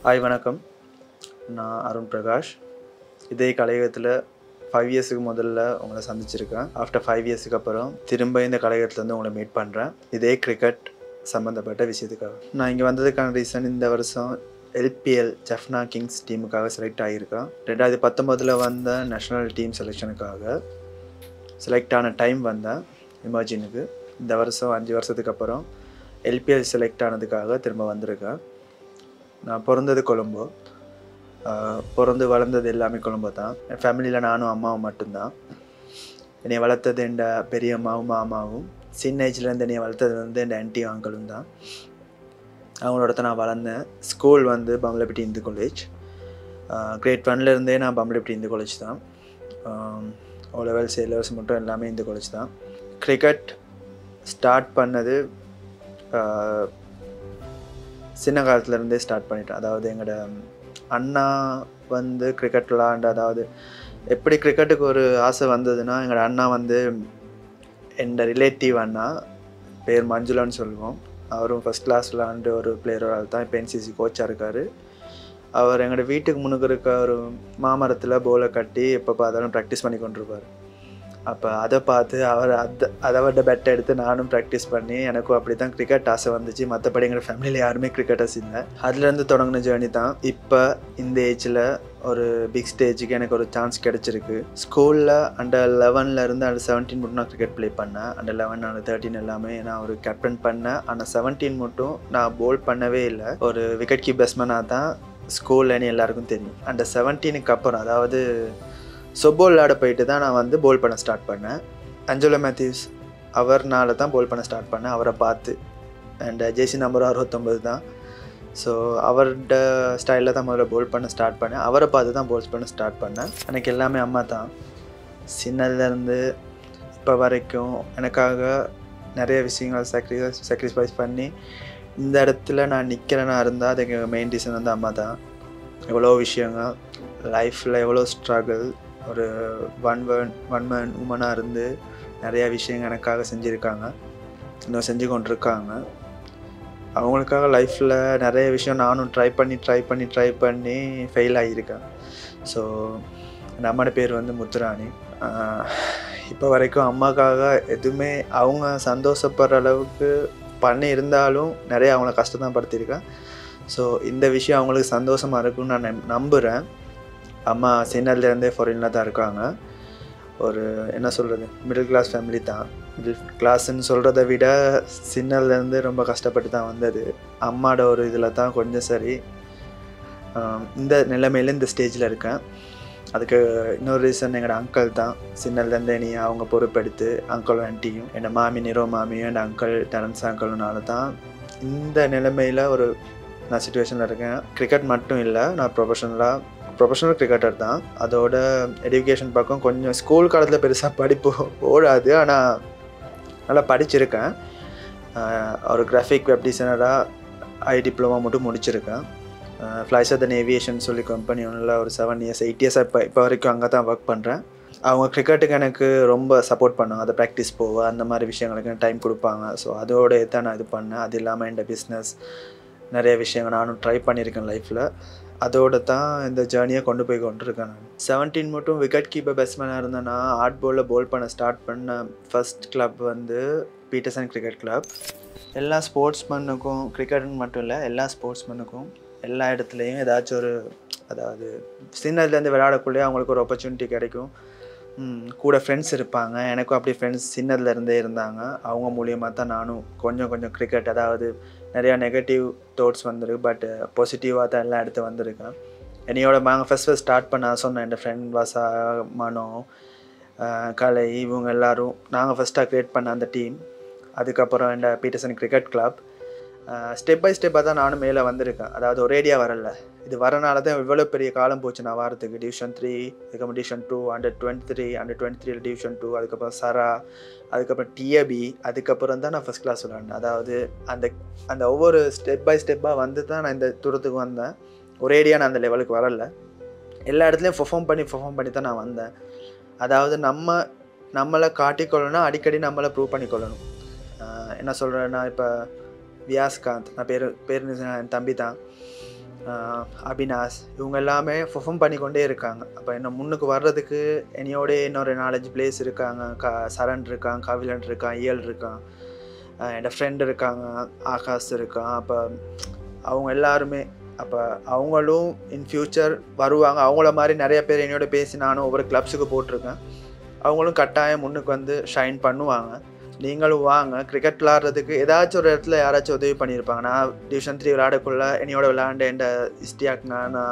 Hi வணக்கம். நான் அருண் பிரகாஷ். இதே கலையகத்தில் 5 இயர்ஸுக்கு முதல்ல உங்களை சந்திச்சிருக்கேன். ஆஃப்டர் 5 இயர்ஸுக்கு அப்புறம் திரும்ப இந்த கலையகத்துலேருந்து உங்களை மீட் பண்ணுறேன். இதே கிரிக்கெட் சம்மந்தப்பட்ட விஷயத்துக்காக. நான் இங்கே வந்ததுக்கான ரீசன், இந்த வருஷம் LPL ஜஃப்னா கிங்ஸ் டீமுக்காக செலக்ட் ஆகியிருக்கேன். 2019 வந்த நேஷ்னல் டீம் செலெக்ஷனுக்காக செலக்ட் ஆன டைம் வந்தேன் இமர்ஜினுக்கு. இந்த வருஷம் 5 வருஷத்துக்கு அப்புறம் LPL செலக்ட் ஆனதுக்காக திரும்ப வந்திருக்கேன். நான் பிறந்தது கொழும்போ, பிறந்து வளர்ந்தது எல்லாமே கொழும்போ தான். என் ஃபேமிலியில் நானும் அம்மாவும் மட்டும்தான். என்னை வளர்த்தது என் பெரியம்மாவும் மாமாவும். சின்ன ஏஜ்லேருந்து என்னை வளர்த்தது வந்து என் ஆன்ட்டியும் அங்கிளும் தான். அவங்களோட தான் நான் வளர்ந்தேன். ஸ்கூல் வந்து பம்பலப்பிட்டி இந்து காலேஜ். கிரேட் 1லேருந்தே நான் பம்பலப்பிட்டி இந்து காலேஜ் தான். O levels A levels மட்டும் எல்லாமே இந்து காலேஜ் தான். கிரிக்கெட் ஸ்டார்ட் பண்ணது சின்ன காலத்துலேருந்தே ஸ்டார்ட் பண்ணிட்டேன். அதாவது எங்களோட அண்ணா வந்து கிரிக்கெட் விளாண்டு, அதாவது எப்படி கிரிக்கெட்டுக்கு ஒரு ஆசை வந்ததுன்னா, எங்களோட அண்ணா வந்து என் ரிலேட்டிவ் அண்ணா பேர் மஞ்சுளான்னு சொல்லுவோம். அவரும் ஃபஸ்ட் கிளாஸ் விளாண்டு ஒரு பிளேயரால் தான் இப்போ NCC கோச்சாக இருக்கார். அவர் எங்களோட வீட்டுக்கு முன்னுக்கு இருக்க ஒரு மாமரத்தில் போலை கட்டி எப்போ பார்த்தாலும் ப்ராக்டிஸ் பண்ணி கொண்டிருப்பார். அப்போ அதை பார்த்து அதை விட பெட்டை எடுத்து நானும் ப்ராக்டிஸ் பண்ணி எனக்கும் அப்படி தான் கிரிக்கெட் ஆசை வந்துச்சு. மற்றபடி எங்கள் ஃபேமிலியில் யாருமே கிரிக்கெட்டர்ஸ் இல்லை. அதுலேருந்து தொடங்கின ஜேர்னி தான். இப்போ இந்த ஏஜில் ஒரு பிக் ஸ்டேஜுக்கு எனக்கு ஒரு சான்ஸ் கிடச்சிருக்கு. ஸ்கூலில் அண்டர் 11லேருந்து அண்டர் 17 மட்டும் நான் கிரிக்கெட் ப்ளே பண்ணேன். அண்டர் 11 அண்டர் 13 எல்லாமே நான் ஒரு கேப்டன் பண்ணேன். ஆனால் 17 மட்டும் நான் போல் பண்ணவே இல்லை. ஒரு விக்கெட் கீப் பேட்ஸ்மேனாக தான் ஸ்கூல்லன்னு எல்லாருக்கும் தெரியும். அண்டர் 17க்கு அப்புறம், அதாவது சொப்போல் விளாட போயிட்டு தான் நான் வந்து போல் பண்ண ஸ்டார்ட் பண்ணேன். அஞ்சலோ மேத்யூஸ் அவர்னால தான் போல் பண்ண ஸ்டார்ட் பண்ணேன், அவரை பார்த்து. அண்ட் ஜெய்சி நம்பர் 69 தான். ஸோ அவரோட ஸ்டைலில் தான் முதல்ல போல் பண்ண ஸ்டார்ட் பண்ணேன். அவரை பார்த்து தான் போல்ஸ் பண்ண ஸ்டார்ட் பண்ணேன். எனக்கு எல்லாமே அம்மா தான். சின்னதுலேருந்து இப்போ வரைக்கும் எனக்காக நிறைய விஷயங்கள் சாக்ரிஃபைஸ் பண்ணி இந்த இடத்துல நான் நிற்கிறேன்னா இருந்தால் அதுக்கு மெயின் ரீசன் வந்து அம்மா தான். எவ்வளோ விஷயங்கள் லைஃப்பில், எவ்வளோ ஸ்ட்ரகிள், ஒரு ஒன் மேன் உமனாக இருந்து நிறையா விஷயங்கள் எனக்காக செஞ்சுருக்காங்க, இன்னும் செஞ்சு கொண்டிருக்காங்க. அவங்களுக்காக லைஃப்பில் நிறைய விஷயம் நானும் ட்ரை பண்ணி ஃபெயில் ஆகியிருக்கேன். ஸோ நம்மளோட பேர் வந்து முத்துராணி. இப்போ வரைக்கும் அம்மாக்காக எதுவுமே அவங்க சந்தோஷப்படுற அளவுக்கு பண்ணி இருந்தாலும் நிறைய அவங்கள கஷ்டம் தான் படுத்தியிருக்கேன். ஸோ இந்த விஷயம் அவங்களுக்கு சந்தோஷமாக இருக்குன்னு நான் நம்புகிறேன். அம்மா சின்னதுலேருந்தே ஃபாரினில் தான் இருக்காங்க. ஒரு என்ன சொல்கிறது, மிடில் கிளாஸ் ஃபேமிலி தான். மிடில் கிளாஸ்ன்னு சொல்கிறத விட சின்னதுலேருந்து ரொம்ப கஷ்டப்பட்டு தான் வந்தது. அம்மாவோட ஒரு இதில் தான் கொஞ்சம் சரி இந்த நிலைமையில் இந்த ஸ்டேஜில் இருக்கேன். அதுக்கு இன்னொரு ரீசன் எங்களோட அங்கிள் தான். சின்னதுலேருந்தே நீ அவங்க பொறுப்பெடுத்து அங்கிளும் ஆன்ட்டியும், என்னோட மாமி நிரோ மாமியும் என் அங்கிள் டெரன்ஸ் அங்கிள்னால தான் இந்த நிலைமையில் ஒரு நான் சிச்சுவேஷனில் இருக்கேன். கிரிக்கெட் மட்டும் இல்லை, நான் ப்ரொஃபஷனல் கிரிக்கெட்டர் தான். அதோட எஜுகேஷன் பக்கம் கொஞ்சம் ஸ்கூல் காலத்தில் பெருசாக படிப்பு ஓடாது, ஆனால் நல்லா படிச்சிருக்கேன். ஒரு கிராஃபிக் வெப் டிசைனராக டிப்ளமா மட்டும் முடிச்சிருக்கேன். ஃப்ளைசர் தன் ஏவியேஷன் சொல்லி கம்பெனி ஒன்றில் ஒரு 7 இயர்ஸ் 8 இயர்ஸாக இப்போ வரைக்கும் அங்கே தான் ஒர்க் பண்ணுறேன். அவங்க கிரிக்கெட்டுக்கு எனக்கு ரொம்ப சப்போர்ட் பண்ணாங்க. அதை ப்ராக்டிஸ் போக அந்த மாதிரி விஷயங்களுக்கு டைம் கொடுப்பாங்க. ஸோ அதோட தான் நான் இது பண்ணேன். அது இல்லாமல் இந்த பிஸ்னஸ் நிறைய விஷயங்கள் நானும் ட்ரை பண்ணியிருக்கேன் லைஃப்பில். அதோடு தான் இந்த ஜேர்னியை கொண்டு போய் கொண்டிருக்கேன். நான் 17 மட்டும் விக்கெட் கீப்பர் பேட்ஸ்மேனாக இருந்தேன்னா ஹார்ட் பாலில் போல் பண்ண ஸ்டார்ட் பண்ண ஃபர்ஸ்ட் கிளப் வந்து பீட்டர்சன் கிரிக்கெட் கிளப். எல்லா ஸ்போர்ட்ஸ்மேனுக்கும், கிரிக்கெட்டுன்னு மட்டும் இல்லை, எல்லா ஸ்போர்ட்ஸ்மேனுக்கும் எல்லா இடத்துலையும் ஏதாச்சும் ஒரு, அதாவது சின்னதுலேருந்து விளையாடக்குள்ளேயே அவங்களுக்கு ஒரு ஆப்பர்ச்சுனிட்டி கிடைக்கும். கூட ஃப்ரெண்ட்ஸ் இருப்பாங்க. எனக்கும் அப்படி ஃப்ரெண்ட்ஸ் சின்னதுலேருந்தே இருந்தாங்க. அவங்க மூலியமாக தான் நானும் கொஞ்சம் கிரிக்கெட், அதாவது நிறையா நெகட்டிவ் தாட்ஸ் வந்திருக்கு, பட் பாசிட்டிவாக தான் எல்லாம் எடுத்து வந்திருக்கேன். என்னையோட நாங்கள் ஃபஸ்ட் ஸ்டார்ட் பண்ண சொன்னேன், என் ஃப்ரெண்ட் வாசா, மனோ, கலை, இவங்க எல்லோரும் நாங்கள் ஃபஸ்ட்டாக க்ரியேட் பண்ண அந்த டீம். அதுக்கப்புறம் என் Peterson cricket club step by ஸ்டெப்பாக தான் நானும் மேலே வந்திருக்கேன். அதாவது ஒரேடியாக வரல. இது வரனால தான் இவ்வளோ பெரிய காலம் போச்சு நான் வாரத்துக்கு. டிவிஷன் 3, அதுக்கப்புறம் டிவிஷன் 2, அண்டர் 23 டிவிஷன் 2, அதுக்கப்புறம் சரா, அதுக்கப்புறம் டிஏபி, அதுக்கப்புறம் தான் நான் ஃபஸ்ட் கிளாஸ் விளாண்டேன். அதாவது அந்த ஒவ்வொரு ஸ்டெப் பை ஸ்டெப்பாக வந்து தான் நான் இந்த தூரத்துக்கு வந்தேன். ஒரேடியாக நான் அந்த லெவலுக்கு வரல. எல்லா இடத்துலையும் பெர்ஃபார்ம் பண்ணி தான் நான் வந்தேன். அதாவது நம்மளை காட்டிக்கொள்ளணும், அடிக்கடி நம்மளை ப்ரூவ் பண்ணிக்கொள்ளணும். என்ன சொல்கிறேன்னா, இப்போ வியாஸ்காந்த், நான் பேர் என் தம்பி தான். அபினாஷ் இவங்க எல்லாமே பெர்ஃபார்ம் பண்ணிக்கொண்டே இருக்காங்க. அப்போ என்ன முன்னுக்கு வர்றதுக்கு என்னையோட இன்னொரு 4-5 பிளேஸ் இருக்காங்க. சரண் இருக்கான், கவிலன் இருக்கான், இயல் இருக்கான், என்னோடய ஃப்ரெண்ட் இருக்காங்க, ஆகாஷ் இருக்கான். அப்போ அவங்க எல்லாருமே அப்போ அவங்களும் இன் ஃப்யூச்சர் வருவாங்க. அவங்கள மாதிரி நிறைய பேர் என்னோட பேசி நானும் ஒவ்வொரு கிளப்ஸுக்கு போட்டிருக்கேன். அவங்களும் கட்டாயம் முன்னுக்கு வந்து ஷைன் பண்ணுவாங்க. நீங்களும் வாங்க. கிரிக்கெட் விளாட்றதுக்கு ஏதாச்சும் ஒரு இடத்துல யாராச்சும் உதவி பண்ணியிருப்பாங்க. நான் டிவிஷன் 3 விளையாடக்குள்ள என்னையோட விளையாண்ட என் இஸ்டியாக் நானா,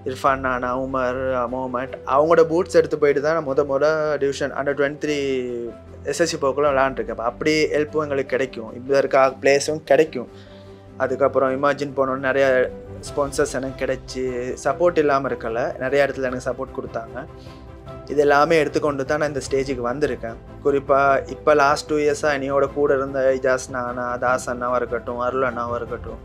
இர்ஃபான் நானா, உமர், முகமட் அவங்களோட பூட்ஸ் எடுத்து போயிட்டு தான் நான் முத டிவிஷன் அண்டர் 23 எஸ்எஸ்சி போக்குள்ள விளையாண்டுருக்கேன். அப்படி ஹெல்ப்பும் எங்களுக்கு கிடைக்கும். இப்போ இருக்க பிளேஸும் கிடைக்கும். அதுக்கப்புறம் இமேஜின் போனோன்னு நிறைய ஸ்பான்சர்ஸ் எனக்கு கிடைச்சி சப்போர்ட் இல்லாமல் இருக்கல. நிறைய இடத்துல எனக்கு சப்போர்ட் கொடுத்தாங்க. இது எல்லாமே எடுத்துக்கொண்டு தான் நான் இந்த ஸ்டேஜுக்கு வந்திருக்கேன். குறிப்பாக இப்போ லாஸ்ட் 2 இயர்ஸாக என்னையோட கூட இருந்த இஜாஸ் நானா, தாஸ் அண்ணாவாக இருக்கட்டும், அருள் அண்ணாவாக இருக்கட்டும்,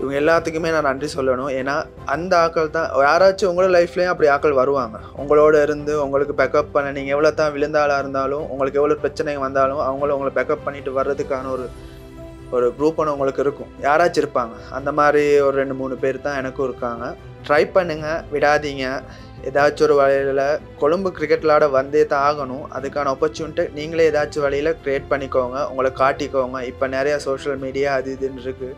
இவங்க எல்லாத்துக்குமே நான் நன்றி சொல்லணும். ஏன்னா அந்த ஆக்கள் தான் யாராச்சும் உங்களோட லைஃப்லேயும் அப்படி ஆக்கள் வருவாங்க. உங்களோட இருந்து உங்களுக்கு பேக்கப் பண்ண நீங்கள் எவ்வளோ தான் விழுந்தாளாக இருந்தாலும், உங்களுக்கு எவ்வளோ பிரச்சனை வந்தாலும் அவங்கள உங்களை பேக்கப் பண்ணிட்டு வர்றதுக்கான ஒரு குரூப் ஒன்று உங்களுக்கு இருக்கும். யாராச்சும் இருப்பாங்க. அந்த மாதிரி ஒரு 2-3 பேர் தான் எனக்கும் இருக்காங்க. ட்ரை பண்ணுங்கள், விடாதீங்க. ஏதாச்சும் ஒரு வழியில் கொழும்பு கிரிக்கெட் விளாட வந்தே தான் ஆகணும். அதுக்கான ஆப்பர்ச்சுனிட்டி நீங்களே ஏதாச்சும் வழியில் க்ரியேட் பண்ணிக்கோங்க, உங்களை காட்டிக்கோங்க. இப்போ நிறையா சோஷியல் மீடியா அது இதுன்னு இருக்குது.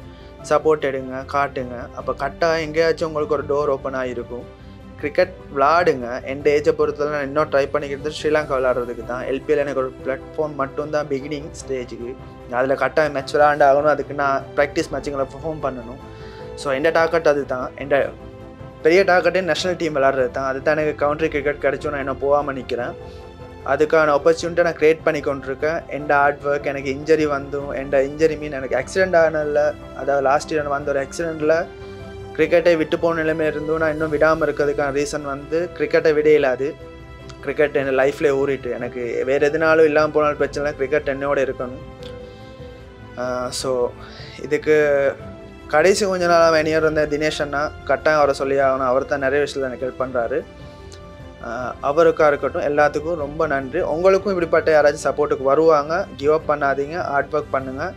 சப்போர்ட் எடுங்க, காட்டுங்க. அப்போ கட்டாயம் எங்கேயாச்சும் உங்களுக்கு ஒரு டோர் ஓப்பன் ஆகிருக்கும். கிரிக்கெட் விளாடுங்க. என் ஏஜை பொறுத்தவரை நான் இன்னும் ட்ரை பண்ணிக்கிறது ஸ்ரீலங்கா விளாட்றதுக்கு தான். எல்பிஎல் எனக்கு ஒரு பிளாட்ஃபார்ம் மட்டும்தான் பிகினிங் ஸ்டேஜுக்கு. அதில் கட்டாயம் மேட்ச் விளாண்டு ஆகணும். அதுக்கு நான் ப்ராக்டிஸ் மேட்சுங்களை பெர்ஃபார்ம் பண்ணணும். ஸோ எந்த டார்கெட் அது தான். எந்த பெரிய டார்கெட்டே நேஷ்னல் டீம் விளாட்றது தான். அது தான் எனக்கு கவுண்ட்ரி கிரிக்கெட் கிடச்சும் நான் இன்னும் போகாமல் நிற்கிறேன். அதுக்கான ஆப்பர்ச்சுனிட்டி நான் க்ரியேட் பண்ணி கொண்டிருக்கேன். எந்த ஹார்ட் ஒர்க். எனக்கு இன்ஜரி வந்தும் இன்ஜரி மீன் எனக்கு ஆக்சிடெண்ட் ஆனதில், அதாவது லாஸ்ட் இயர் வந்த ஒரு ஆக்சிடெண்ட்டில் கிரிக்கெட்டை விட்டு போன நிலைமை இருந்தும் நான் இன்னும் விடாமல் இருக்கிறதுக்கான ரீசன் வந்து கிரிக்கெட்டை விட இல்லாது. கிரிக்கெட் என் லைஃப்பில் ஊறிட்டு எனக்கு வேறு எதுனாலும் இல்லாமல் போனாலும் பிரச்சனை, கிரிக்கெட் என்னோட இருக்கணும். ஸோ இதுக்கு கடைசி கொஞ்ச நாள் வெனியர் இருந்த தினேஷ் அண்ணா கட்டாயம் அவரை சொல்லி ஆகணும். அவர் தான் நிறைய விஷயத்தில் எனக்கு ஹெல்ப் பண்ணுறாரு. அவருக்காக இருக்கட்டும், எல்லாத்துக்கும் ரொம்ப நன்றி. உங்களுக்கும் இப்படிப்பட்ட யாராச்சும் சப்போர்ட்டுக்கு வருவாங்க. கிவ் அப் பண்ணாதீங்க, ஹார்ட் ஒர்க் பண்ணுங்கள்.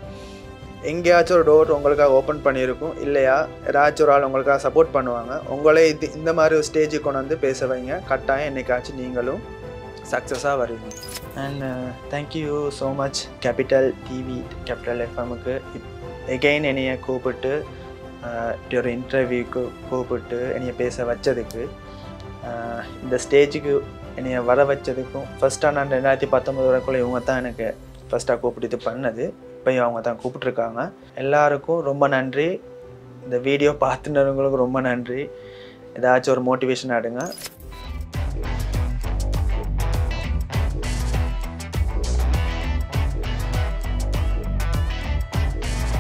எங்கேயாச்சும் ஒரு டோர் உங்களுக்காக ஓப்பன் பண்ணியிருக்கும். இல்லையா ஏதாச்சும் ஒரு ஆள் உங்களுக்காக சப்போர்ட் பண்ணுவாங்க. உங்களே இந்த மாதிரி ஒரு ஸ்டேஜுக்கு கொண்டு வந்து பேச வைங்க. கட்டாயம் என்னைக்காச்சும் நீங்களும் சக்ஸஸாக வருவீங்க. And thank you so much capital TV, capital எஃப்எம்முக்கு எகெயின் என்னையை கூப்பிட்டு ஒரு இன்டர்வியூக்கு கூப்பிட்டு என்னையை பேச வச்சதுக்கு, இந்த ஸ்டேஜுக்கு என்னையை வர வச்சதுக்கும். ஃபஸ்ட்டாக நான் 2019 வரைக்குள்ள இவங்க தான் எனக்கு ஃபஸ்ட்டாக கூப்பிட்டு இது பண்ணது. இப்போயும் அவங்க தான் கூப்பிட்ருக்காங்க. எல்லாருக்கும் ரொம்ப நன்றி. இந்த வீடியோ பார்த்துனவங்களுக்கு ரொம்ப நன்றி. ஏதாச்சும் ஒரு மோட்டிவேஷன் ஆடுங்க.